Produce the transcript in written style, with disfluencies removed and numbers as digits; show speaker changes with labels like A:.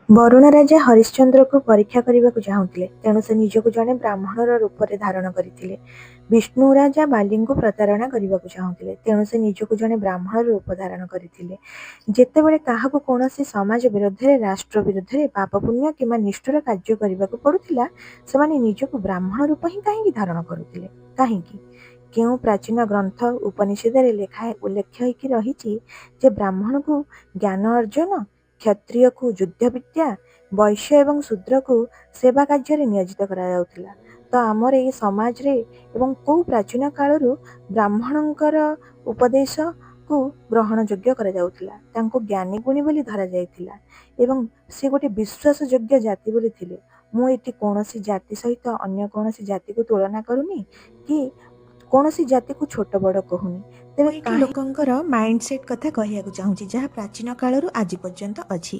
A: ବରୁଣ ରାଜା ହରିଶ୍ଚନ୍ଦ୍ରକୁ ପରୀକ୍ଷା କରିବାକୁ ଚାହୁଁଥିଲେ, ତେଣୁ ସେ ନିଜକୁ ଜଣେ ବ୍ରାହ୍ମଣର ରୂପରେ ଧାରଣ କରିଥିଲେ। ବିଷ୍ଣୁ ରାଜା ବାଲିଙ୍କୁ ପ୍ରତାରଣା କରିବାକୁ ଚାହୁଁଥିଲେ, ତେଣୁ ସେ ନିଜକୁ ଜଣେ ବ୍ରାହ୍ମଣର ରୂପ ଧାରଣ କରିଥିଲେ। ଯେତେବେଳେ କାହାକୁ କୌଣସି ସମାଜ ବିରୁଦ୍ଧରେ, ରାଷ୍ଟ୍ର ବିରୁଦ୍ଧରେ ପାପ ପୁଣ୍ୟ କିମ୍ବା ନିଷ୍ଠୁର କାର୍ଯ୍ୟ କରିବାକୁ ପଡୁଥିଲା, ସେମାନେ ନିଜକୁ ବ୍ରାହ୍ମଣ ରୂପ ହିଁ କାହିଁକି ଧାରଣ କରୁଥିଲେ? କାହିଁକି? କେଉଁ ପ୍ରାଚୀନ ଗ୍ରନ୍ଥ ଉପନିଷଦରେ ଉଲ୍ଲେଖ ହେଇକି ରହିଛି ଯେ ବ୍ରାହ୍ମଣକୁ ଜ୍ଞାନ ଅର୍ଜନ, କ୍ଷତ୍ରିୟକୁ ଯୁଦ୍ଧ ବିଦ୍ୟା, ବୈଶ୍ୟ ଏବଂ ଶୂଦ୍ରକୁ ସେବା କାର୍ଯ୍ୟରେ ନିୟୋଜିତ କରାଯାଉଥିଲା? ତ ଆମର ଏହି ସମାଜରେ ଏବଂ କୋଉ ପ୍ରାଚୀନ କାଳରୁ ବ୍ରାହ୍ମଣଙ୍କର ଉପଦେଶକୁ ଗ୍ରହଣ ଯୋଗ୍ୟ କରାଯାଉଥିଲା, ତାଙ୍କୁ ଜ୍ଞାନୀ ଗୁଣୀ ବୋଲି ଧରାଯାଇଥିଲା ଏବଂ ସେ ଗୋଟେ ବିଶ୍ୱାସଯୋଗ୍ୟ ଜାତି ବୋଲି ଥିଲେ। ମୁଁ ଏଠି କୌଣସି ଜାତି ସହିତ ଅନ୍ୟ କୌଣସି ଜାତିକୁ ତୁଳନା କରୁନି କି କୌଣସି ଜାତିକୁ ଛୋଟ ବଡ଼ କହୁନି। ତେବେ ଲୋକଙ୍କର ମାଇଣ୍ଡ ସେଟ୍ କଥା କହିବାକୁ ଚାହୁଁଛି, ଯାହା ପ୍ରାଚୀନ କାଳରୁ ଆଜି ପର୍ଯ୍ୟନ୍ତ ଅଛି।